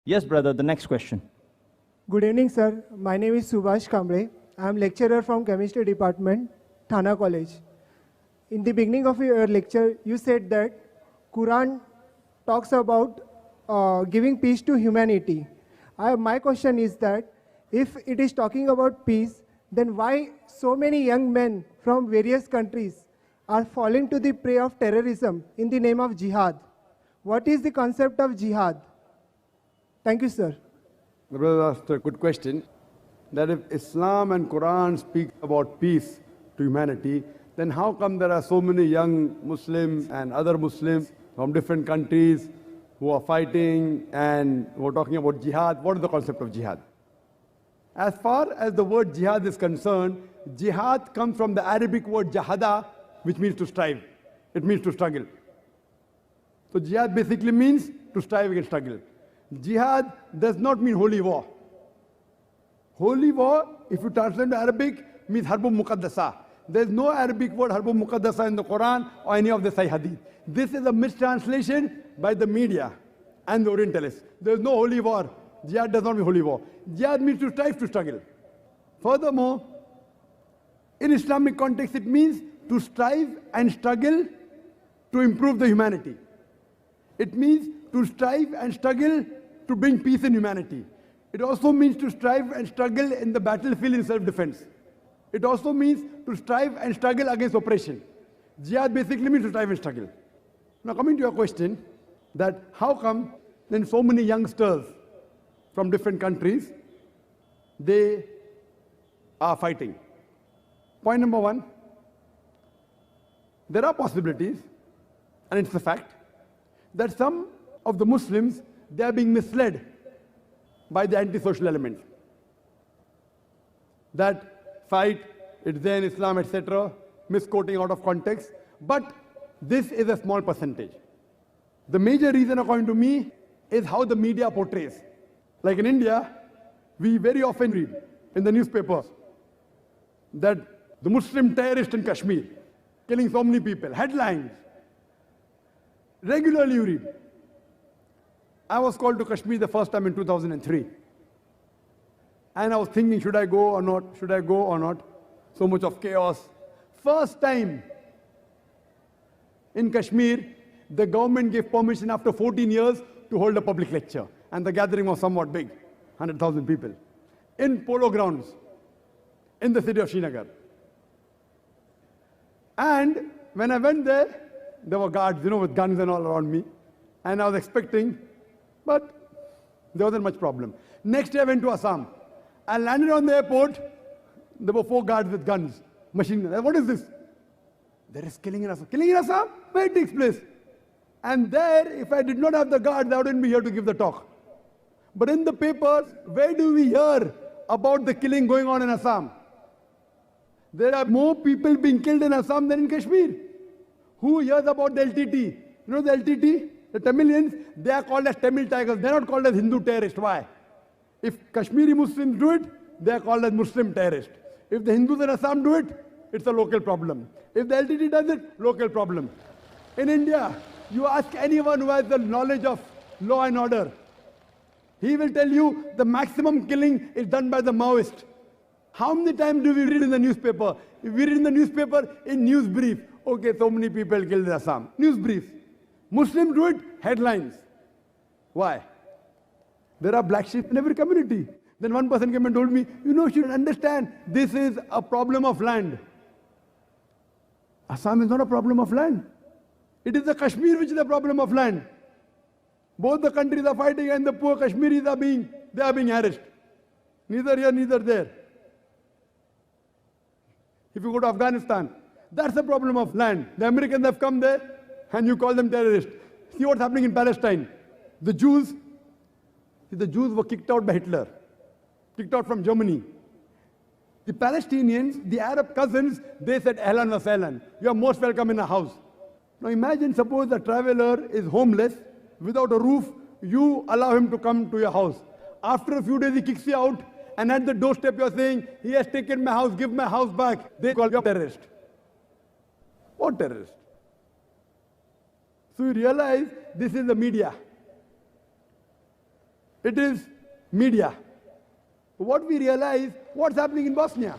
Yes, brother, the next question. Good evening, sir. My name is Subhash Kamble. I am lecturer from Chemistry Department, Thana College. In the beginning of your lecture, you said that Quran talks about giving peace to humanity. My question is that if it is talking about peace, then why so many young men from various countries are falling to the prey of terrorism in the name of jihad? What is the concept of jihad? Thank you, sir. The brother asked a good question, that if Islam and Quran speak about peace to humanity, then how come there are so many young Muslims and other Muslims from different countries who are fighting and who are talking about jihad? What is the concept of jihad? As far as the word jihad is concerned, jihad comes from the Arabic word jahada, which means to strive. It means to struggle. So jihad basically means to strive against struggle. Jihad does not mean holy war. Holy war, if you translate to Arabic, means harbun muqaddasa. There is no Arabic word harbun muqaddasa in the Quran or any of the Sahih Hadith. This is a mistranslation by the media and the Orientalists. There is no holy war. Jihad does not mean holy war. Jihad means to strive, to struggle. Furthermore, in Islamic context, it means to strive and struggle to improve the humanity. It means to strive and struggle to bring peace in humanity. It also means to strive and struggle in the battlefield in self-defense. It also means to strive and struggle against oppression. Jihad basically means to strive and struggle. Now coming to your question, that how come then so many youngsters from different countries, they are fighting? Point number one, there are possibilities, and it's a fact, that some of the Muslims, they are being misled by the anti-social elements. That fight, it's there in Islam, etc., misquoting out of context. But this is a small percentage. The major reason, according to me, is how the media portrays. Like in India, we very often read in the newspapers that the Muslim terrorist in Kashmir, killing so many people. Headlines. Regularly you read. I was called to Kashmir the first time in 2003. And I was thinking, should I go or not? Should I go or not? So much of chaos. First time in Kashmir, the government gave permission after 14 years to hold a public lecture. And the gathering was somewhat big, 100,000 people. In polo grounds, in the city of Srinagar. And when I went there were guards, with guns and all around me. And I was expecting, but there wasn't much problem. Next day I went to Assam. I landed on the airport. There were 4 guards with guns, machine guns. What is this? There is killing in Assam. Killing in Assam? Where it takes place? And there, if I did not have the guards, I wouldn't be here to give the talk. But in the papers, where do we hear about the killing going on in Assam? There are more people being killed in Assam than in Kashmir. Who hears about the LTT? You know the LTT? The Tamilians, they are called as Tamil Tigers. They are not called as Hindu terrorists. Why? If Kashmiri Muslims do it, they are called as Muslim terrorists. If the Hindus in Assam do it, it's a local problem. If the LTT does it, local problem. In India, you ask anyone who has the knowledge of law and order, he will tell you the maximum killing is done by the Maoists. How many times do we read in the newspaper? If we read in the newspaper, in news brief, okay, so many people killed in Assam. News brief. Muslims do it, headlines. Why? There are black sheep in every community. Then one person came and told me, you should understand, this is a problem of land. Assam is not a problem of land. It is the Kashmir which is a problem of land. Both the countries are fighting and the poor Kashmiris are being harassed. Neither here, neither there. If you go to Afghanistan, that's a problem of land. The Americans have come there and you call them terrorists. See what's happening in Palestine. The Jews were kicked out by Hitler, kicked out from Germany. The Palestinians, the Arab cousins, they said, Ahlan wa sahlan, you are most welcome in our house. Now imagine, suppose a traveler is homeless, without a roof, you allow him to come to your house. After a few days, he kicks you out, and at the doorstep you're saying, he has taken my house, give my house back. They call you a terrorist. What terrorist? So you realize this is the media. It is media. What we realize, what's happening in Bosnia?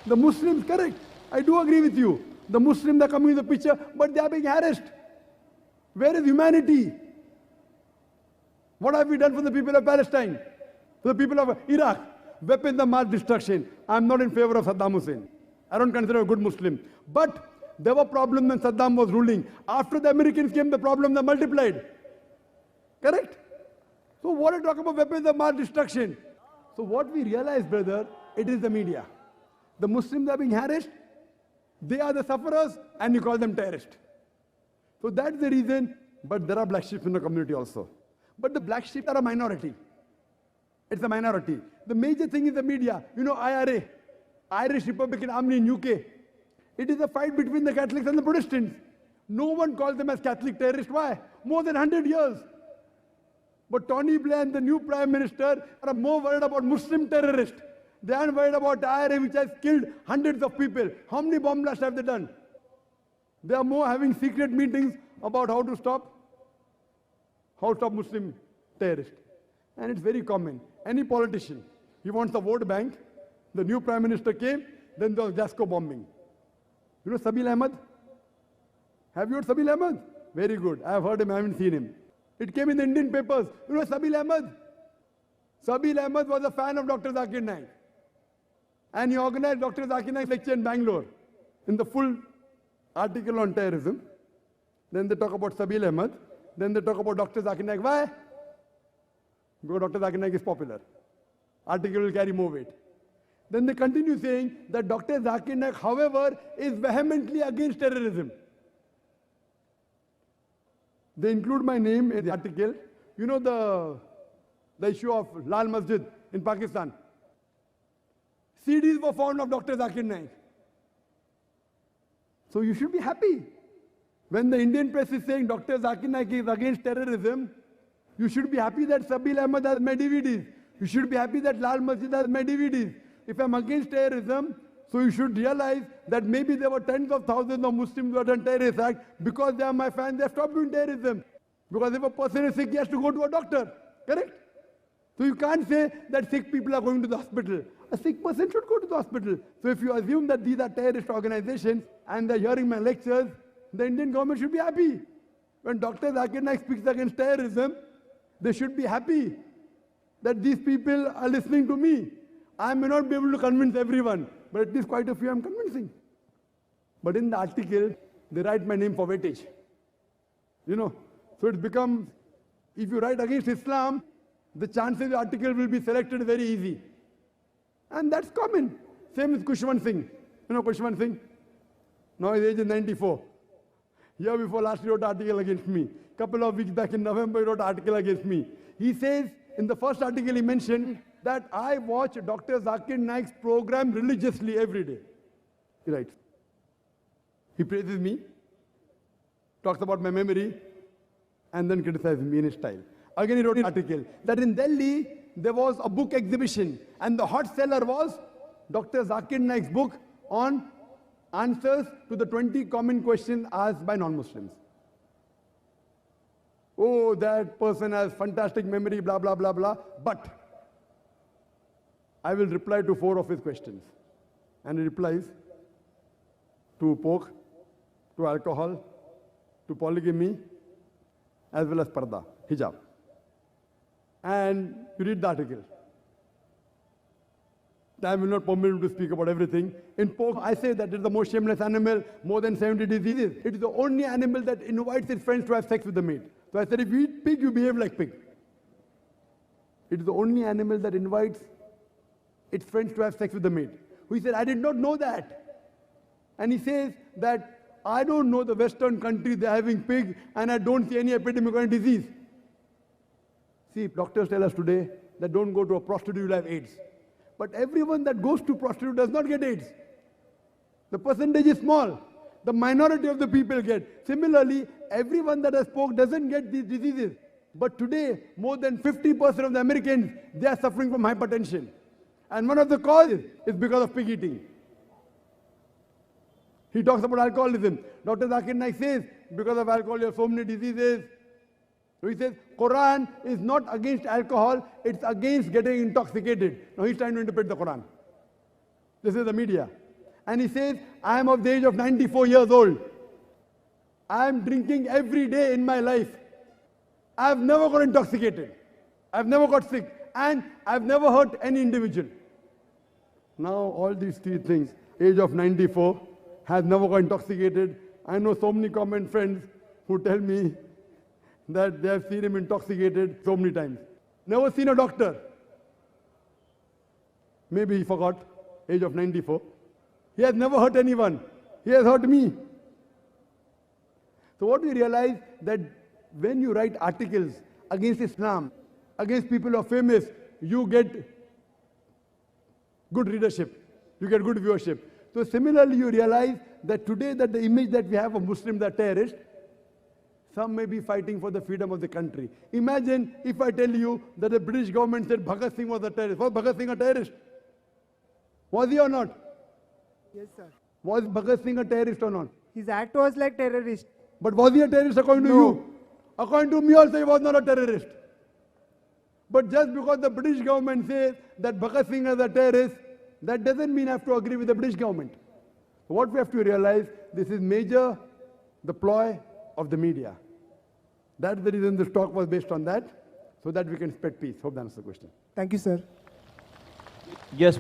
The Muslims, correct. I do agree with you. The Muslims are coming in the picture, but they are being harassed. Where is humanity? What have we done for the people of Palestine? For the people of Iraq? Weapons of mass destruction. I'm not in favor of Saddam Hussein. I don't consider a good Muslim. But there were problems when Saddam was ruling. After the Americans came, the problems are multiplied. Correct? So what are you talking about weapons of mass destruction? So what we realize, brother, it is the media. The Muslims are being harassed. They are the sufferers, and you call them terrorists. So that's the reason. But there are black sheep in the community also. But the black sheep are a minority. It's a minority. The major thing is the media. You know, IRA, Irish Republican Army in UK. It is a fight between the Catholics and the Protestants. No one calls them as Catholic terrorists. Why? More than 100 years. But Tony Blair and the new Prime Minister are more worried about Muslim terrorists. They aren't worried about IRA, which has killed hundreds of people. How many bomb blasts have they done? They are more having secret meetings about how to stop Muslim terrorists. And it's very common. Any politician, he wants a vote bank. The new Prime Minister came, then there was Jasco bombing. You know Sabil Ahmed? Have you heard Sabil Ahmed? Very good. I have heard him, I haven't seen him. It came in the Indian papers. You know Sabil Ahmed? Sabil Ahmed was a fan of Dr. Zakir Naik. And he organized Dr. Zakir Naik's lecture in Bangalore. In the full article on terrorism. Then they talk about Sabil Ahmed. Then they talk about Dr. Zakir Naik. Why? Because Dr. Zakir Naik is popular. Article will carry more weight. Then they continue saying that Dr. Zakir Naik, however, is vehemently against terrorism. They include my name in the article. You know the issue of Lal Masjid in Pakistan. CDs were found of Dr. Zakir Naik. So you should be happy. When the Indian press is saying Dr. Zakir Naik is against terrorism, you should be happy that Sabil Ahmed has my DVDs. You should be happy that Lal Masjid has my DVDs. If I'm against terrorism, so you should realize that maybe there were tens of thousands of Muslims who had done terrorist act. Because they are my fans, they have stopped doing terrorism. Because if a person is sick, he has to go to a doctor. Correct? So you can't say that sick people are going to the hospital. A sick person should go to the hospital. So if you assume that these are terrorist organizations and they're hearing my lectures, the Indian government should be happy. When Dr. Zakir Naik speaks against terrorism, they should be happy that these people are listening to me. I may not be able to convince everyone, but at least quite a few I'm convincing. But in the article, they write my name for weightage. You know, so it becomes, if you write against Islam, the chances the article will be selected very easy. And that's common. Same with Kushwant Singh. You know Kushwant Singh? Now his age is 94. Year before last he wrote an article against me. Couple of weeks back in November he wrote an article against me. He says, in the first article he mentioned that I watch Dr. Zakir Naik's program religiously every day. He writes. He praises me, talks about my memory, and then criticizes me in his style. Again he wrote an article that in Delhi there was a book exhibition and the hot seller was Dr. Zakir Naik's book on answers to the 20 common questions asked by non-Muslims. Oh, that person has fantastic memory, blah, blah, blah, blah. But I will reply to 4 of his questions. And he replies to pork, to alcohol, to polygamy, as well as parda, hijab. And you read the article. Time will not permit me to speak about everything. In pork, I say that it is the most shameless animal, more than 70 diseases. It is the only animal that invites its friends to have sex with the meat. So I said, if you eat pig, you behave like pig. It is the only animal that invites its friends to have sex with the meat. He said, I did not know that. And he says that I don't know the Western countries, they're having pig, and I don't see any epidemic or any disease. See, doctors tell us today that don't go to a prostitute, you'll have AIDS. But everyone that goes to prostitute does not get AIDS. The percentage is small. The minority of the people get. Similarly, everyone that has pork doesn't get these diseases. But today, more than 50% of the Americans, they are suffering from hypertension. And one of the causes is because of pig eating. He talks about alcoholism. Dr. Zakir Naik says, because of alcohol, you have so many diseases. So he says, Quran is not against alcohol, it's against getting intoxicated. Now he's trying to interpret the Quran. This is the media. And he says, I am of the age of 94 years old. I am drinking every day in my life. I have never got intoxicated. I have never got sick. And I have never hurt any individual. Now all these three things, age of 94, has never got intoxicated. I know so many common friends who tell me that they have seen him intoxicated so many times. Never seen a doctor. Maybe he forgot, age of 94. He has never hurt anyone. He has hurt me. So what we realize that when you write articles against Islam, against people who are famous, you get good readership. You get good viewership. So similarly, you realize that today that the image that we have of Muslims that are terrorists, some may be fighting for the freedom of the country. Imagine if I tell you that the British government said Bhagat Singh was a terrorist. Was Bhagat Singh a terrorist? Was he or not? Yes, sir. Was Bhagat Singh a terrorist or not? His act was like terrorist. But was he a terrorist according to No. you? According to me also, he was not a terrorist. But just because the British government says that Bhagat Singh is a terrorist, that doesn't mean I have to agree with the British government. What we have to realize, this is major, the ploy of the media. That's the reason this talk was based on that, so that we can spread peace. Hope that answers the question. Thank you, sir. Yes,